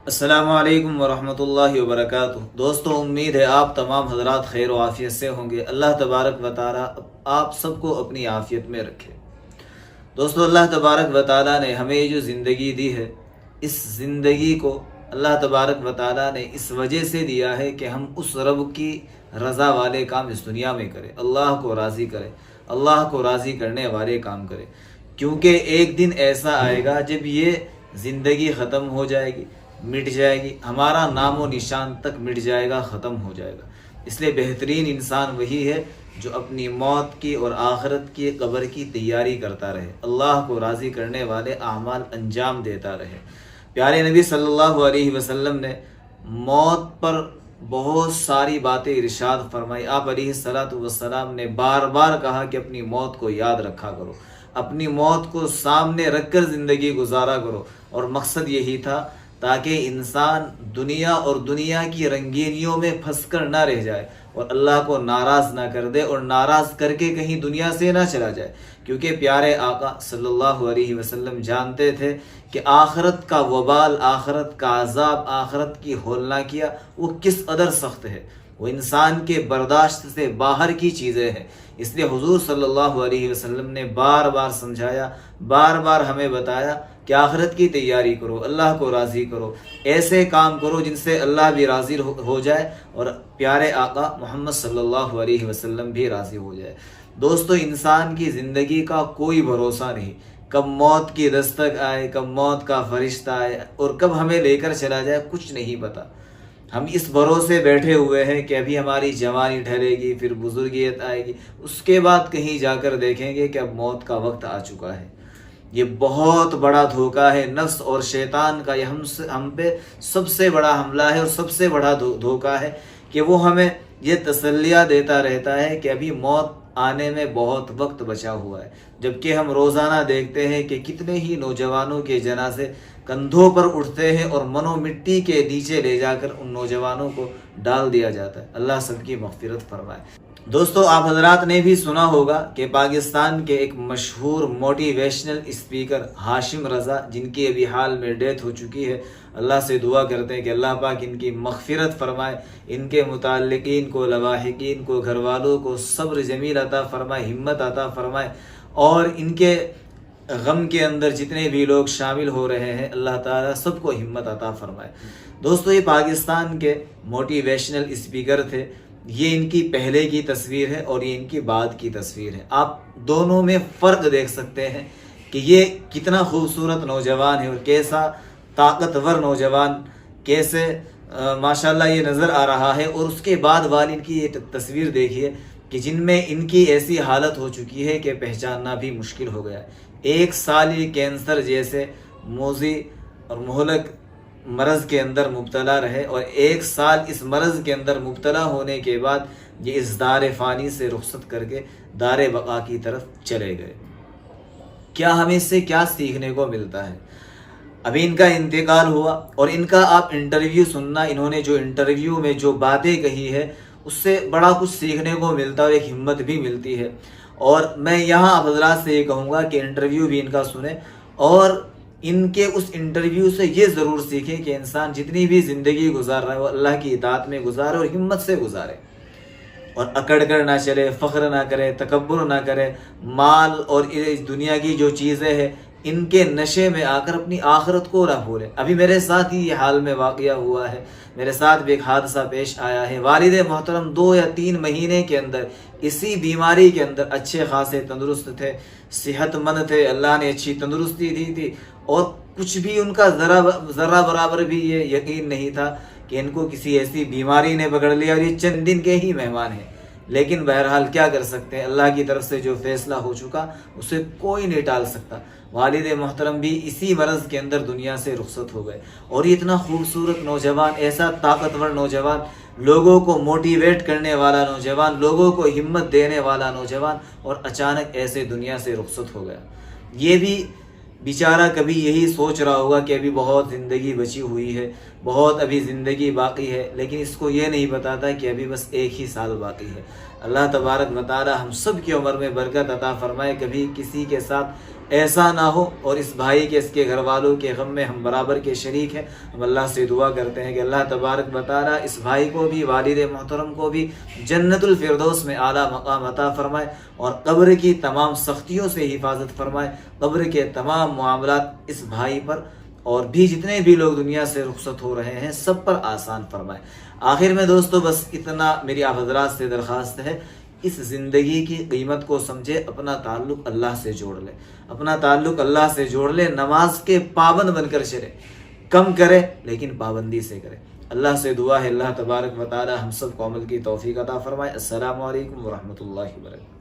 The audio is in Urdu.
السلام علیکم ورحمۃ اللہ وبرکاتہ۔ دوستو، امید ہے آپ تمام حضرات خیر و عافیت سے ہوں گے۔ اللہ تبارک و تعالیٰ آپ سب کو اپنی عافیت میں رکھے۔ دوستو، اللہ تبارک و تعالیٰ نے ہمیں یہ جو زندگی دی ہے، اس زندگی کو اللہ تبارک و تعالیٰ نے اس وجہ سے دیا ہے کہ ہم اس رب کی رضا والے کام اس دنیا میں کریں، اللہ کو راضی کریں، اللہ کو راضی کرنے والے کام کریں، کیونکہ ایک دن ایسا آئے گا جب یہ زندگی ختم ہو جائے گی، مٹ جائے گی، ہمارا نام و نشان تک مٹ جائے گا، ختم ہو جائے گا۔ اس لیے بہترین انسان وہی ہے جو اپنی موت کی اور آخرت کی قبر کی تیاری کرتا رہے، اللہ کو راضی کرنے والے اعمال انجام دیتا رہے۔ پیارے نبی صلی اللہ علیہ وسلم نے موت پر بہت ساری باتیں ارشاد فرمائی۔ آپ علیہ الصلاۃ والسلام نے بار بار کہا کہ اپنی موت کو یاد رکھا کرو، اپنی موت کو سامنے رکھ کر زندگی گزارا کرو، اور مقصد یہی تھا تاکہ انسان دنیا اور دنیا کی رنگینیوں میں پھنس کر نہ رہ جائے اور اللہ کو ناراض نہ کر دے، اور ناراض کر کے کہیں دنیا سے نہ چلا جائے، کیونکہ پیارے آقا صلی اللہ علیہ وسلم جانتے تھے کہ آخرت کا وبال، آخرت کا عذاب، آخرت کی ہولناکیاں وہ کس قدر سخت ہے، وہ انسان کے برداشت سے باہر کی چیزیں ہیں۔ اس لیے حضور صلی اللہ علیہ وسلم نے بار بار سمجھایا، بار بار ہمیں بتایا کہ آخرت کی تیاری کرو، اللہ کو راضی کرو، ایسے کام کرو جن سے اللہ بھی راضی ہو جائے اور پیارے آقا محمد صلی اللہ علیہ وسلم بھی راضی ہو جائے۔ دوستو، انسان کی زندگی کا کوئی بھروسہ نہیں، کب موت کی دستک آئے، کب موت کا فرشتہ آئے اور کب ہمیں لے کر چلا جائے، کچھ نہیں پتا۔ ہم اس بھروسے بیٹھے ہوئے ہیں کہ ابھی ہماری جوانی ڈھلے گی، پھر بزرگیت آئے گی، اس کے بعد کہیں جا کر دیکھیں گے کہ اب موت کا وقت آ چکا ہے۔ یہ بہت بڑا دھوکہ ہے، نفس اور شیطان کا یہ ہم پہ سب سے بڑا حملہ ہے اور سب سے بڑا دھوکہ ہے کہ وہ ہمیں یہ تسلیہ دیتا رہتا ہے کہ ابھی موت آنے میں بہت وقت بچا ہوا ہے، جبکہ ہم روزانہ دیکھتے ہیں کہ کتنے ہی نوجوانوں کے جنازے کندھوں پر اٹھتے ہیں اور منو مٹی کے نیچے لے جا کر ان نوجوانوں کو ڈال دیا جاتا ہے۔ اللہ سب کی مغفرت فرمائے۔ دوستو، آپ حضرات نے بھی سنا ہوگا کہ پاکستان کے ایک مشہور موٹیویشنل اسپیکر ہاشم رضا، جن کی ابھی حال میں ڈیتھ ہو چکی ہے، اللہ سے دعا کرتے ہیں کہ اللہ پاک ان کی مغفرت فرمائے، ان کے متعلقین کو، لواحقین کو، گھر والوں کو صبر جمیل عطا فرمائے، ہمت عطا فرمائے، اور ان کے غم کے اندر جتنے بھی لوگ شامل ہو رہے ہیں، اللہ تعالیٰ سب کو ہمت عطا فرمائے۔ دوستو، یہ پاکستان کے موٹیویشنل اسپیکر تھے۔ یہ ان کی پہلے کی تصویر ہے اور یہ ان کی بعد کی تصویر ہے۔ آپ دونوں میں فرق دیکھ سکتے ہیں کہ یہ کتنا خوبصورت نوجوان ہے اور کیسا طاقتور نوجوان، کیسے ماشاءاللہ یہ نظر آ رہا ہے، اور اس کے بعد والی ان کی یہ تصویر دیکھیے کہ جن میں ان کی ایسی حالت ہو چکی ہے کہ پہچاننا بھی مشکل ہو گیا ہے۔ 1 سال یہ کینسر جیسے موذی اور مہلک مرض کے اندر مبتلا رہے، اور 1 سال اس مرض کے اندر مبتلا ہونے کے بعد یہ اس دار فانی سے رخصت کر کے دار بقا کی طرف چلے گئے۔ کیا ہمیں اس سے کیا سیکھنے کو ملتا ہے؟ ابھی ان کا انتقال ہوا اور ان کا آپ انٹرویو سننا، انہوں نے جو انٹرویو میں جو باتیں کہی ہے اس سے بڑا کچھ سیکھنے کو ملتا ہے اور ایک ہمت بھی ملتی ہے۔ اور میں یہاں آپ حضرات سے یہ کہوں گا کہ انٹرویو بھی ان کا سنیں، اور ان کے اس انٹرویو سے یہ ضرور سیکھیں کہ انسان جتنی بھی زندگی گزار رہا ہے وہ اللہ کی اطاعت میں گزارے اور ہمت سے گزارے، اور اکڑ کر نہ چلے، فخر نہ کرے، تکبر نہ کرے، مال اور اس دنیا کی جو چیزیں ہیں ان کے نشے میں آ کر اپنی آخرت کو نہ بھولے۔ ابھی میرے ساتھ ہی یہ حال میں واقعہ ہوا ہے، میرے ساتھ بھی ایک حادثہ پیش آیا ہے۔ والد محترم 2 یا 3 مہینے کے اندر اسی بیماری کے اندر اچھے خاصے تندرست تھے، صحت مند تھے، اللہ نے اچھی تندرستی دی تھی، اور کچھ بھی ان کا ذرہ برابر بھی یہ یقین نہیں تھا کہ ان کو کسی ایسی بیماری نے پکڑ لیا، اور یہ چند دن کے ہی مہمان ہیں۔ لیکن بہرحال کیا کر سکتے ہیں، اللہ کی طرف سے جو فیصلہ ہو چکا اسے کوئی نہیں ٹال سکتا۔ والد محترم بھی اسی مرض کے اندر دنیا سے رخصت ہو گئے، اور یہ اتنا خوبصورت نوجوان، ایسا طاقتور نوجوان، لوگوں کو موٹیویٹ کرنے والا نوجوان، لوگوں کو ہمت دینے والا نوجوان، اور اچانک ایسے دنیا سے رخصت ہو گیا۔ یہ بھی بیچارہ کبھی یہی سوچ رہا ہوگا کہ ابھی بہت زندگی بچی ہوئی ہے، بہت ابھی زندگی باقی ہے، لیکن اس کو یہ نہیں پتا تھا کہ ابھی بس 1 ہی سال باقی ہے۔ اللہ تبارک و تعالی ہم سب کی عمر میں برکت عطا فرمائے، کبھی کسی کے ساتھ ایسا نہ ہو، اور اس بھائی کے اس کے گھر والوں کے غم میں ہم برابر کے شریک ہیں۔ ہم اللہ سے دعا کرتے ہیں کہ اللہ تبارک و تعالی اس بھائی کو بھی، والد محترم کو بھی جنت الفردوس میں اعلیٰ مقام عطا فرمائے، اور قبر کی تمام سختیوں سے حفاظت فرمائے، قبر کے تمام معاملات اس بھائی پر اور بھی جتنے بھی لوگ دنیا سے رخصت ہو رہے ہیں سب پر آسان فرمائے۔ آخر میں دوستو بس اتنا میری آپ حضرات سے درخواست ہے، اس زندگی کی قیمت کو سمجھے، اپنا تعلق اللہ سے جوڑ لے، اپنا تعلق اللہ سے جوڑ لے، نماز کے پابند بن کر چلے، کم کرے لیکن پابندی سے کرے۔ اللہ سے دعا ہے اللہ تبارک و تعالی ہم سب کو عمل کی توفیق عطا فرمائے۔ السلام علیکم ورحمۃ اللہ وبرکاتہ۔